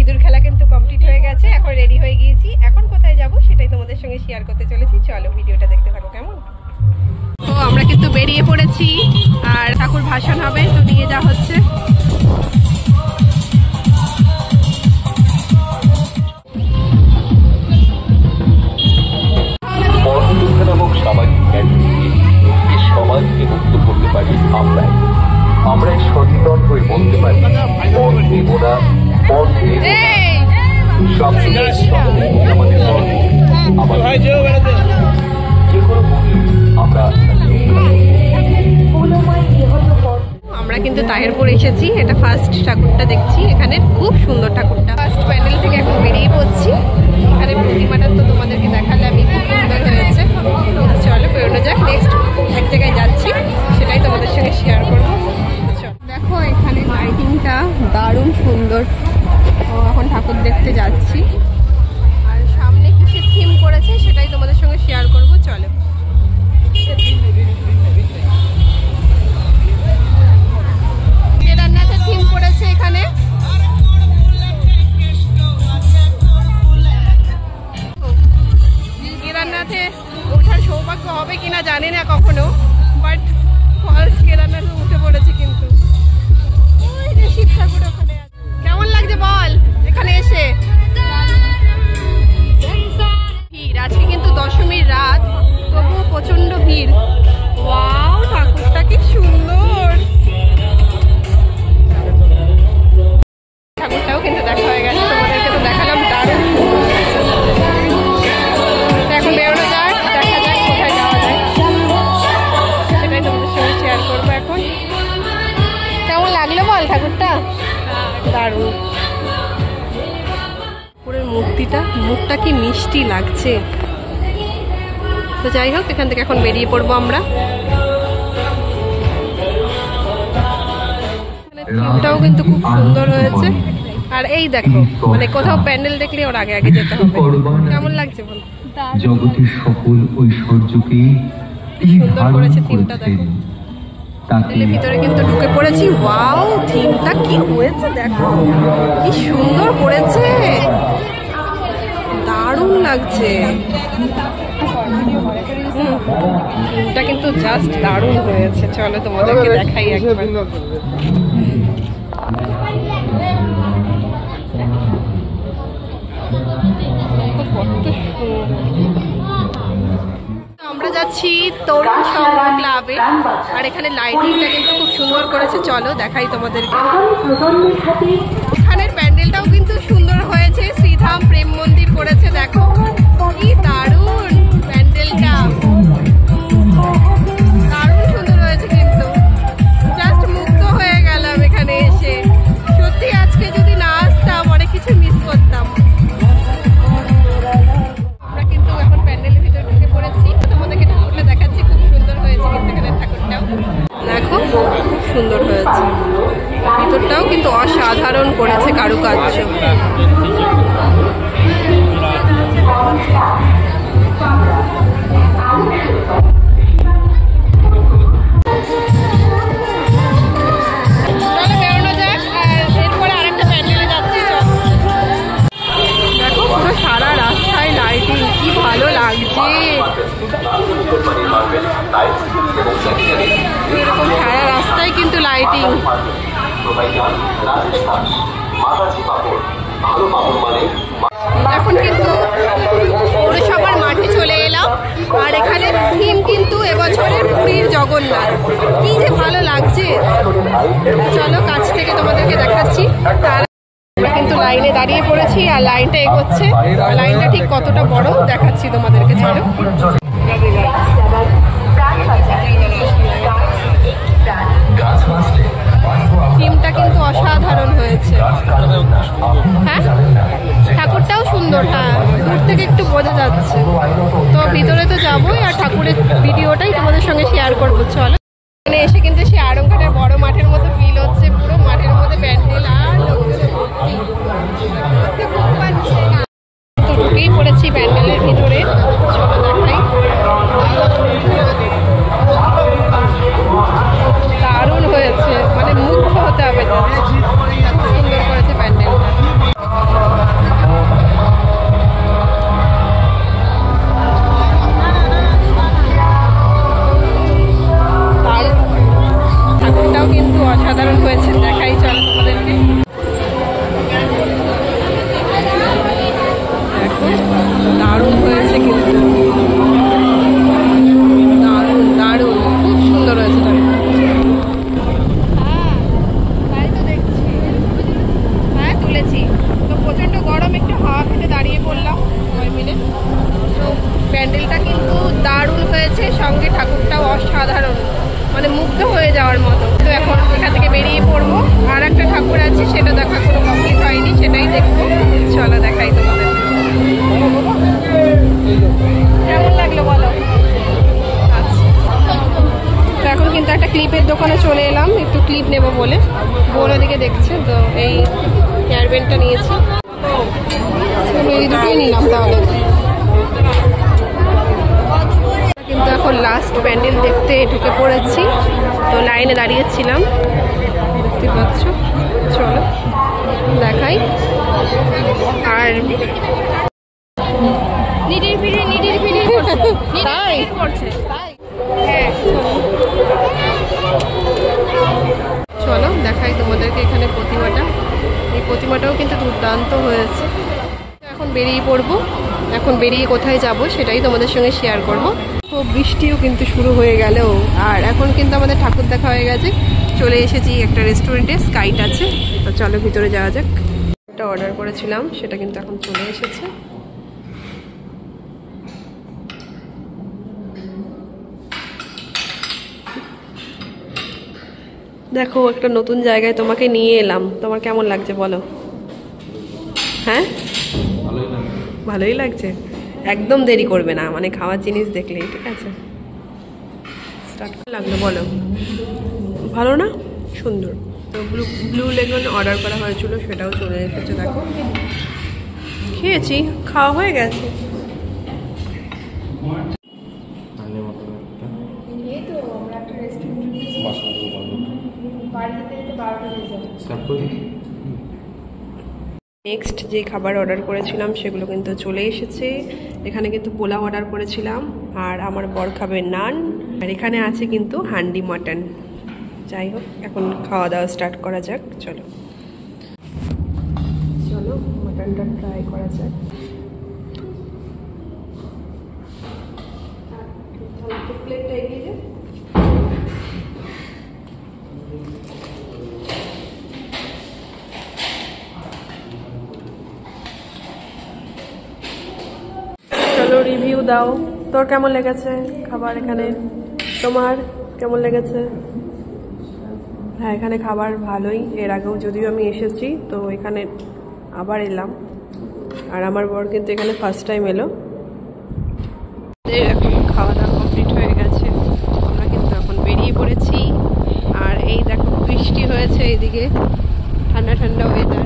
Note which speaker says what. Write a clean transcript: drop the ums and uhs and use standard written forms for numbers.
Speaker 1: সিঁদুর খেলা কিন্তু কমপ্লিট হয়ে গেছে, এখন রেডি হয়ে গিয়েছি। এখন কোথায় যাব সেটাই তোমাদের সঙ্গে শেয়ার করতে চলেছি। চলো ভিডিওটা দেখতে থাকো কেমন। তো আমরা কিন্তু বেরিয়ে পড়েছি, আর ঠাকুর ভাসান হবে, তো নিয়ে যাওয়া হচ্ছে।
Speaker 2: নামক সামাজিক এই সমাজকে মুক্ত করতে পারি আমরাই সচেতন হয়ে বলতে পারি পথ নেব না, পথ নেব
Speaker 1: আমরা কিন্তু তাহেরপুর এসেছি। এটা ফার্স্ট ঠাকুরটা দেখছি, এখানে খুব সুন্দর ঠাকুরটা। ফার্স্ট প্যান্ডেল থেকে এখন বেরিয়ে পড়ছি। এখানে প্রতিমাটা তো তোমাদেরকে দেখালাম, খুব সুন্দর হয়েছে। চলো বেরোনো যাক, নেক্সট এক জায়গায় যাচ্ছি, সেটাই তোমাদের সঙ্গে শেয়ার করবো। দেখো এখানে লাইটিংটা দারুণ সুন্দর। এখন ঠাকুর দেখতে যাচ্ছি, আর সামনে কিসের থিম করেছে সেটাই তোমাদের সঙ্গে শেয়ার করবো। চলো কেদারনাথের থিম করেছে এখানে। কেদারনাথে ওঠার সৌভাগ্য হবে কিনা জানি না কখনো, বাট ফলস কেদারনাথে উঠে পড়েছে। কিন্তু ওই যে শিব ঠাকুর ওখানে। কেমন লাগছে বল এখানে এসে? ভিড় আজকে কিন্তু দশমীর রাত, তবুও প্রচন্ড ভিড়। ওয়াও, ঠাকুরটা কি সুন্দর। ঠাকুরটাও কিন্তু দেখা হয়ে গেছে, তোমাদেরকে তো দেখালাম, দারুণ সুন্দর। এখন বেরোনো যাক, দেখা যাক কোথায় যাওয়া যায়, সেটাই তোমাদের সঙ্গে শেয়ার করবো। এখন কেমন লাগলো বল ঠাকুরটা? দারুণ। ঠাকুরের মুখটা কি মিষ্টি লাগছে। তো যাই হোক, এখান থেকে এখন বেরিয়ে পড়বো আমরা। থিমটাও কিন্তু খুব সুন্দর হয়েছে। আর এই দেখো, মানে কোথাও প্যান্ডেল দেখলে ওর আগে আগে যেতে হবে। কেমন লাগছে বল?
Speaker 3: জগতের সকল ঐশ্বর্যকে
Speaker 1: সুন্দর করেছে থিমটা, দেখো। প্যান্ডেলের ভিতরে কিন্তু ঢুকে পড়েছি। ওয়াও, থিমটা কি হয়েছে দেখো, কি সুন্দর করেছে, দারুণ লাগছে। থিমটা কিন্তু জাস্ট দারুণ হয়েছে। চলো তোমাদেরকে দেখাই একবার। আমরা যাচ্ছি তরুণ সংঘ ক্লাবে, আর এখানে লাইটিংটা কিন্তু খুব সুন্দর করেছে। চলো দেখাই তোমাদেরকে। এখানের প্যান্ডেলটাও কিন্তু সুন্দর হয়েছে, শ্রীধাম প্রেম মন্দির করেছে। দেখো কি দারুণ প্যান্ডেলটা, দারুণ সুন্দর হয়েছে। কিন্তু জাস্ট মুগ্ধ হয়ে গেলাম এখানে এসে। সত্যি আজকে যদি না আসতাম অনেক কিছু মিস করতাম। আমরা কিন্তু এখন প্যান্ডেলের ভিতরে ঢুকে পড়েছি, তোমাদেরকে ঠাকুরটা দেখাচ্ছি। খুব সুন্দর হয়েছে কিন্তু এখানে ঠাকুরটাও দেখো, খুব সুন্দর হয়েছে। ভিতরটাও কিন্তু অসাধারণ করেছে কারুকার্য। সারা রাস্তায় লাইটিং, কি ভালো লাগছে। এরকম সারা রাস্তায় কিন্তু লাইটিং। এখন কিন্তু পৌরসভার মাঠে চলে এলাম, আর এখানে থিম কিন্তু এবছরের পুরীর জগন্নাথ। কি যে ভালো লাগছে, চলো কাছ থেকে তোমাদেরকে দেখাচ্ছি। আমরা কিন্তু লাইনে দাঁড়িয়ে পড়েছি, আর লাইনটা এগোচ্ছে। লাইনটা ঠিক কতটা বড় দেখাচ্ছি তোমাদেরকে। চলো থিমটা কিন্তু অসাধারণ হয়েছে। হ্যাঁ, ঠাকুরটাও সুন্দর। হ্যাঁ, দূর থেকে একটু বোঝা যাচ্ছে। তো ভিতরে তো যাবোই, আর ঠাকুরের ভিডিওটাই তোমাদের সঙ্গে শেয়ার করবো। চলো এখানে এসে কিন্তু সে আড়ংঘাটের বড় মাঠের মতো ফিল হচ্ছে। পুরো মাঠের মধ্যে প্যান্ডেল, আর ঢুকেই পড়েছি প্যান্ডেলের ভিতরে। চলো দেখাই, দারুণ হয়েছে, মানে মুগ্ধ হতে হবে। সুন্দর করেছে প্যান্ডেলটা। ফেলেছি। তো প্রচণ্ড গরম, একটু হাওয়া খেতে দাঁড়িয়ে পড়লাম সবাই মিলে। তো প্যান্ডেলটা কিন্তু দারুণ হয়েছে, সঙ্গে ঠাকুরটাও অসাধারণ, মানে মুগ্ধ হয়ে যাওয়ার মতো। তো এখন এখান থেকে বেরিয়ে পড়বো। আর একটা ঠাকুর আছে, সেটা দেখা কোনো কমপ্লিট হয়নি, সেটাই দেখবো। চলো দেখাই তোমাদের। কেমন লাগলো বলো? আচ্ছা, তো এখন কিন্তু একটা ক্লিপের দোকানে চলে এলাম, একটু ক্লিপ নেব বলে। বোন ওদিকে দেখছে, তো এই হেয়ার ব্যান্ডটা নিয়েছি। এই দুটোই নিলাম তাহলে। কিন্তু এখন লাস্ট প্যান্ডেল দেখতে ঢুকে পড়েছি, তো লাইনে দাঁড়িয়েছিলাম, দেখতে পাচ্ছ। চলো দেখাই। আর তাই হ্যাঁ, চলো দেখাই তোমাদেরকে এখানে প্রতিমাটা। এই প্রতিমাটাও কিন্তু দুর্দান্ত হয়েছে। এখন বেরিয়ে পড়বো। এখন বেরিয়ে কোথায় যাব সেটাই তোমাদের সঙ্গে শেয়ার করব। তো বৃষ্টিও কিন্তু শুরু হয়ে গেল, আর এখন কিন্তু আমাদের ঠাকুর দেখা হয়ে গেছে। চলে এসেছি একটা রেস্টুরেন্টে, স্কাইট আছে। তো চলো ভিতরে যাওয়া যাক। একটা অর্ডার করেছিলাম, সেটা কিন্তু এখন চলে এসেছে। দেখো, একটা নতুন জায়গায় তোমাকে নিয়ে এলাম। তোমার কেমন লাগছে বলো? হ্যাঁ, ভালোই লাগছে। একদম দেরি করবে না, মানে খাওয়ার জিনিস দেখলেই, ঠিক আছে? স্টার্ট লাগলো বলো? ভালো না? সুন্দর। তো ব্লু লেগন অর্ডার করা হয়েছিল, সেটাও চলে এসেছে। দেখো, খেয়েছি, খাওয়া হয়ে গেছে। নেক্সট যে খাবার অর্ডার করেছিলাম সেগুলো কিন্তু চলে এসেছে। এখানে কিন্তু পোলাও অর্ডার করেছিলাম, আর আমার বর খাবে নান, আর এখানে আছে কিন্তু হান্ডি মাটন। যাই হোক, এখন খাওয়া দাওয়া স্টার্ট করা যাক। চলো চলো মাটনটা ট্রাই করা যাক। প্লেটটা এগিয়ে যাও। চলো রিভিউ দাও, তোর কেমন লেগেছে খাবার এখানে? তোমার কেমন লেগেছে? হ্যাঁ, এখানে খাবার ভালোই। এর আগেও যদিও আমি এসেছি, তো এখানে আবার এলাম। আর আমার বর কিন্তু এখানে ফার্স্ট টাইম এলো। এখন খাওয়া দাওয়া কমপ্লিট হয়ে গেছে, আমরা কিন্তু এখন বেরিয়ে পড়েছি। আর এই দেখো, বৃষ্টি হয়েছে এইদিকে, ঠান্ডা ঠান্ডা ওয়েদার।